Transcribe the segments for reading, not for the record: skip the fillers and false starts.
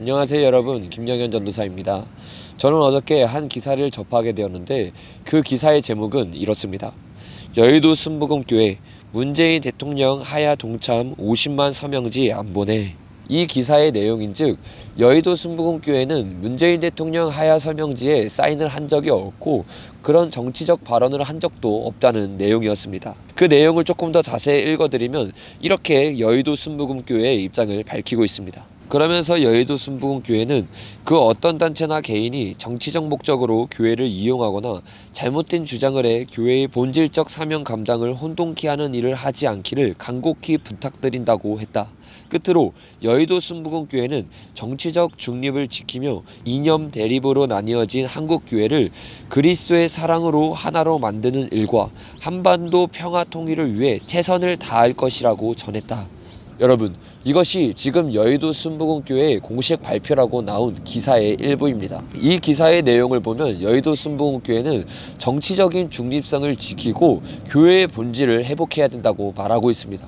안녕하세요 여러분, 김영현 전도사입니다. 저는 어저께 한 기사를 접하게 되었는데 그 기사의 제목은 이렇습니다. 여의도 순복음교회 문재인 대통령 하야 동참 50만 서명지 안 보내. 이 기사의 내용인즉 여의도 순복음교회는 문재인 대통령 하야 서명지에 사인을 한 적이 없고 그런 정치적 발언을 한 적도 없다는 내용이었습니다. 그 내용을 조금 더 자세히 읽어드리면 이렇게 여의도 순복음교회의 입장을 밝히고 있습니다. 그러면서 여의도 순복음교회는 그 어떤 단체나 개인이 정치적 목적으로 교회를 이용하거나 잘못된 주장을 해 교회의 본질적 사명 감당을 혼돈케 하는 일을 하지 않기를 간곡히 부탁드린다고 했다. 끝으로 여의도 순복음교회는 정치적 중립을 지키며 이념 대립으로 나뉘어진 한국교회를 그리스도의 사랑으로 하나로 만드는 일과 한반도 평화 통일을 위해 최선을 다할 것이라고 전했다. 여러분, 이것이 지금 여의도 순복음교회의 공식 발표라고 나온 기사의 일부입니다. 이 기사의 내용을 보면 여의도 순복음교회는 정치적인 중립성을 지키고 교회의 본질을 회복해야 된다고 말하고 있습니다.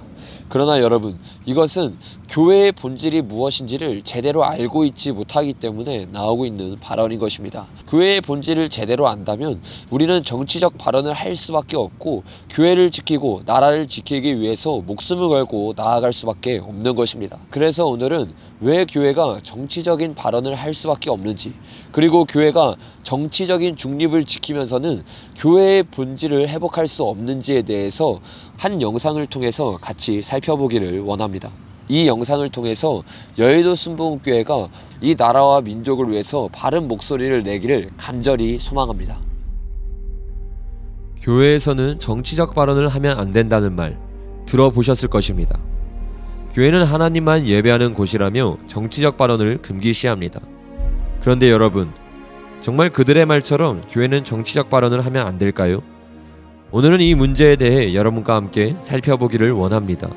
그러나 여러분, 이것은 교회의 본질이 무엇인지를 제대로 알고 있지 못하기 때문에 나오고 있는 발언인 것입니다. 교회의 본질을 제대로 안다면 우리는 정치적 발언을 할 수밖에 없고 교회를 지키고 나라를 지키기 위해서 목숨을 걸고 나아갈 수밖에 없는 것입니다. 그래서 오늘은 왜 교회가 정치적인 발언을 할 수밖에 없는지, 그리고 교회가 정치적인 중립을 지키면서는 교회의 본질을 회복할 수 없는지에 대해서 한 영상을 통해서 같이 살펴보기를 원합니다. 이 영상을 통해서 여의도 순복음교회가 이 나라와 민족을 위해서 바른 목소리를 내기를 간절히 소망합니다. 교회에서는 정치적 발언을 하면 안 된다는 말 들어보셨을 것입니다. 교회는 하나님만 예배하는 곳이라며 정치적 발언을 금기시합니다. 그런데 여러분, 정말 그들의 말처럼 교회는 정치적 발언을 하면 안 될까요? 오늘은 이 문제에 대해 여러분과 함께 살펴보기를 원합니다.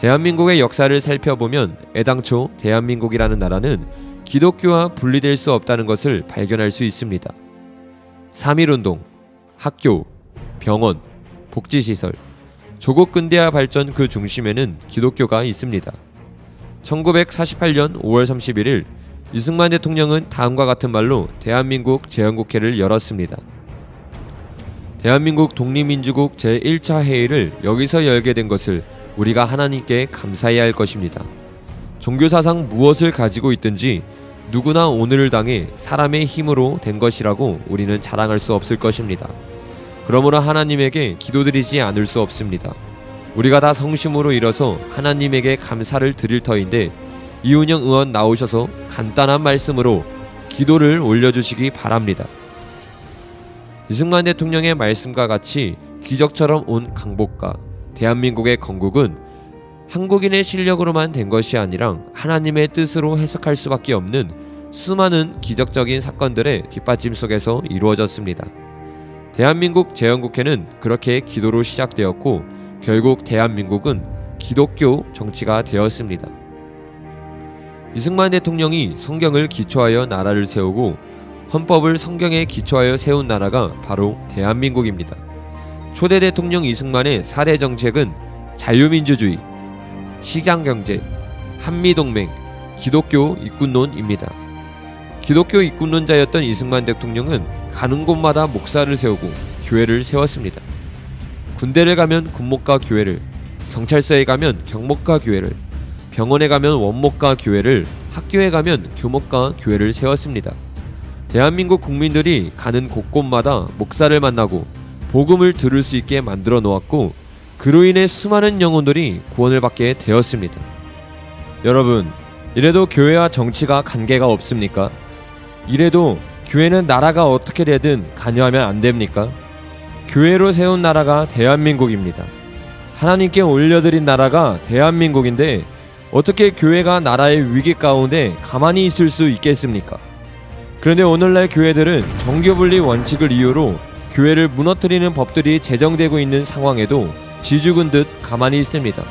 대한민국의 역사를 살펴보면 애당초 대한민국이라는 나라는 기독교와 분리될 수 없다는 것을 발견할 수 있습니다. 3.1운동, 학교, 병원, 복지시설, 조국 근대화 발전 그 중심에는 기독교가 있습니다. 1948년 5월 31일 이승만 대통령은 다음과 같은 말로 대한민국 재헌국회를 열었습니다. 대한민국 독립민주국 제1차 회의를 여기서 열게 된 것을 우리가 하나님께 감사해야 할 것입니다. 종교사상 무엇을 가지고 있든지 누구나 오늘을 당해 사람의 힘으로 된 것이라고 우리는 자랑할 수 없을 것입니다. 그러므로 하나님에게 기도드리지 않을 수 없습니다. 우리가 다 성심으로 일어서 하나님에게 감사를 드릴 터인데 이훈영 의원 나오셔서 간단한 말씀으로 기도를 올려주시기 바랍니다. 이승만 대통령의 말씀과 같이 기적처럼 온 강복과 대한민국의 건국은 한국인의 실력으로만 된 것이 아니라 하나님의 뜻으로 해석할 수밖에 없는 수많은 기적적인 사건들의 뒷받침 속에서 이루어졌습니다. 대한민국 재헌국회는 그렇게 기도로 시작되었고 결국 대한민국은 기독교 정치가 되었습니다. 이승만 대통령이 성경을 기초하여 나라를 세우고 헌법을 성경에 기초하여 세운 나라가 바로 대한민국입니다. 초대 대통령 이승만의 4대 정책은 자유민주주의, 시장경제, 한미동맹, 기독교 이꾼론입니다. 기독교 이꾼론자였던 이승만 대통령은 가는 곳마다 목사를 세우고 교회를 세웠습니다. 군대를 가면 군목과 교회를, 경찰서에 가면 경목과 교회를, 병원에 가면 원목과 교회를, 학교에 가면 교목과 교회를 세웠습니다. 대한민국 국민들이 가는 곳곳마다 목사를 만나고 복음을 들을 수 있게 만들어 놓았고 그로 인해 수많은 영혼들이 구원을 받게 되었습니다. 여러분, 이래도 교회와 정치가 관계가 없습니까? 이래도 교회는 나라가 어떻게 되든 관여하면 안 됩니까? 교회로 세운 나라가 대한민국입니다. 하나님께 올려드린 나라가 대한민국인데 어떻게 교회가 나라의 위기 가운데 가만히 있을 수 있겠습니까? 그런데 오늘날 교회들은 정교분리 원칙을 이유로 교회를 무너뜨리는 법들이 제정되고 있는 상황에도 지죽은 듯 가만히 있습니다.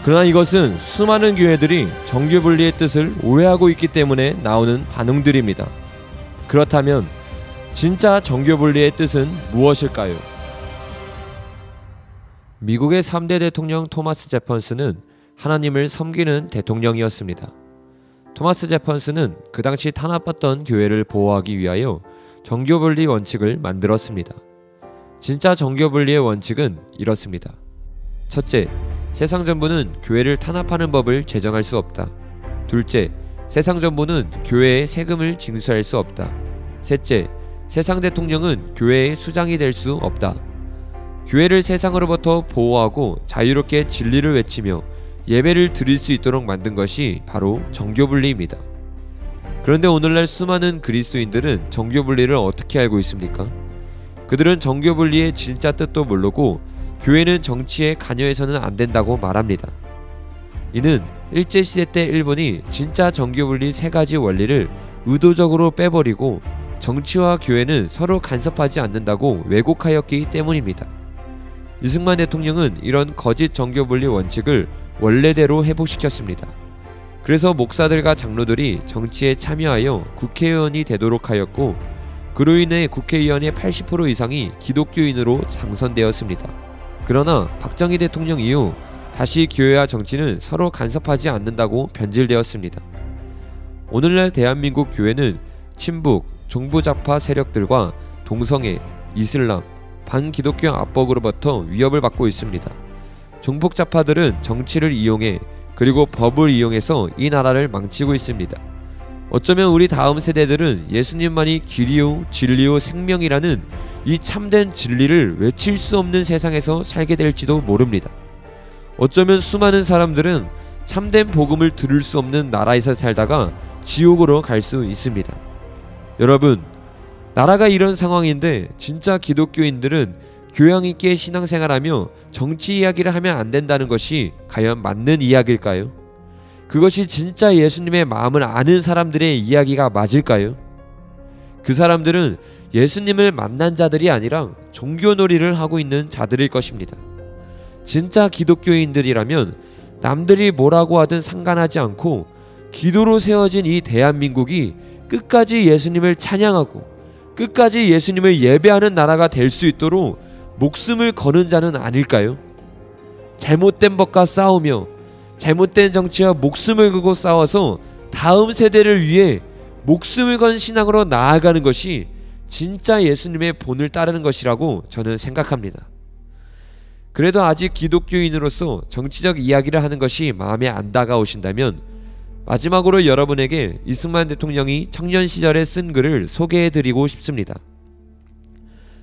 그러나 이것은 수많은 교회들이 정교분리의 뜻을 오해하고 있기 때문에 나오는 반응들입니다. 그렇다면 진짜 정교분리의 뜻은 무엇일까요? 미국의 3대 대통령 토마스 제퍼슨은 하나님을 섬기는 대통령이었습니다. 토마스 제퍼슨은 그 당시 탄압받던 교회를 보호하기 위하여 정교분리 원칙을 만들었습니다. 진짜 정교분리의 원칙은 이렇습니다. 첫째, 세상 정부는 교회를 탄압하는 법을 제정할 수 없다. 둘째, 세상 정부는 교회에 세금을 징수할 수 없다. 셋째, 세상 대통령은 교회의 수장이 될 수 없다. 교회를 세상으로부터 보호하고 자유롭게 진리를 외치며 예배를 드릴 수 있도록 만든 것이 바로 정교분리입니다. 그런데 오늘날 수많은 그리스도인들은 정교분리를 어떻게 알고 있습니까? 그들은 정교분리의 진짜 뜻도 모르고 교회는 정치에 관여해서는 안 된다고 말합니다. 이는 일제시대 때 일본이 진짜 정교분리 세 가지 원리를 의도적으로 빼버리고 정치와 교회는 서로 간섭하지 않는다고 왜곡하였기 때문입니다. 이승만 대통령은 이런 거짓 정교분리 원칙을 원래대로 회복시켰습니다. 그래서 목사들과 장로들이 정치에 참여하여 국회의원이 되도록 하였고, 그로 인해 국회의원의 80% 이상이 기독교인으로 당선되었습니다. 그러나 박정희 대통령 이후 다시 교회와 정치는 서로 간섭하지 않는다고 변질되었습니다. 오늘날 대한민국 교회는 친북, 종부좌파 세력들과 동성애, 이슬람, 반기독교 압박으로부터 위협을 받고 있습니다. 종북좌파들은 정치를 이용해 그리고 법을 이용해서 이 나라를 망치고 있습니다. 어쩌면 우리 다음 세대들은 예수님만이 길이요 진리요 생명이라는 이 참된 진리를 외칠 수 없는 세상에서 살게 될지도 모릅니다. 어쩌면 수많은 사람들은 참된 복음을 들을 수 없는 나라에서 살다가 지옥으로 갈 수 있습니다. 여러분, 나라가 이런 상황인데 진짜 기독교인들은 교양 있게 신앙생활하며 정치 이야기를 하면 안 된다는 것이 과연 맞는 이야기일까요? 그것이 진짜 예수님의 마음을 아는 사람들의 이야기가 맞을까요? 그 사람들은 예수님을 만난 자들이 아니라 종교놀이를 하고 있는 자들일 것입니다. 진짜 기독교인들이라면 남들이 뭐라고 하든 상관하지 않고 기도로 세워진 이 대한민국이 끝까지 예수님을 찬양하고 끝까지 예수님을 예배하는 나라가 될 수 있도록 목숨을 거는 자는 아닐까요? 잘못된 법과 싸우며 잘못된 정치와 목숨을 걸고 싸워서 다음 세대를 위해 목숨을 건 신앙으로 나아가는 것이 진짜 예수님의 본을 따르는 것이라고 저는 생각합니다. 그래도 아직 기독교인으로서 정치적 이야기를 하는 것이 마음에 안 다가오신다면 마지막으로 여러분에게 이승만 대통령이 청년 시절에 쓴 글을 소개해드리고 싶습니다.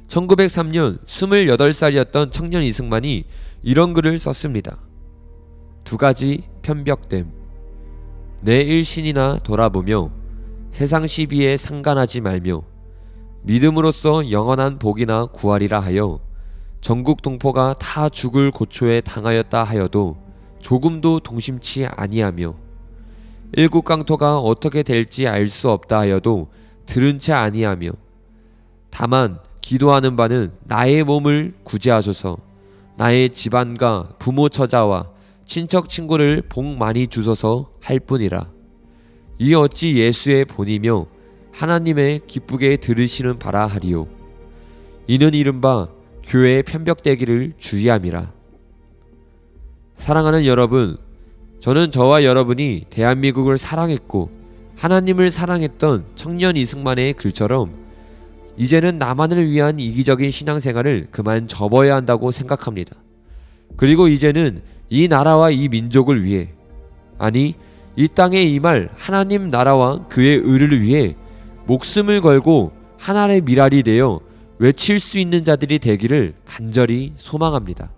1903년 28살이었던 청년 이승만이 이런 글을 썼습니다. 두 가지 편벽됨. 내 일신이나 돌아보며 세상 시비에 상관하지 말며 믿음으로써 영원한 복이나 구하리라 하여 전국 동포가 다 죽을 고초에 당하였다 하여도 조금도 동심치 아니하며 일국강토가 어떻게 될지 알 수 없다 하여도 들은 채 아니하며 다만 기도하는 바는 나의 몸을 구제하소서 나의 집안과 부모 처자와 친척 친구를 복 많이 주소서 할 뿐이라. 이 어찌 예수의 본이며 하나님의 기쁘게 들으시는 바라 하리요. 이는 이른바 교회의 편벽되기를 주의함이라. 사랑하는 여러분, 저는 저와 여러분이 대한민국을 사랑했고 하나님을 사랑했던 청년 이승만의 글처럼 이제는 나만을 위한 이기적인 신앙생활을 그만 접어야 한다고 생각합니다. 그리고 이제는 이 나라와 이 민족을 위해, 아니 이 땅에 임할 하나님 나라와 그의 의를 위해 목숨을 걸고 하나의 미랄이 되어 외칠 수 있는 자들이 되기를 간절히 소망합니다.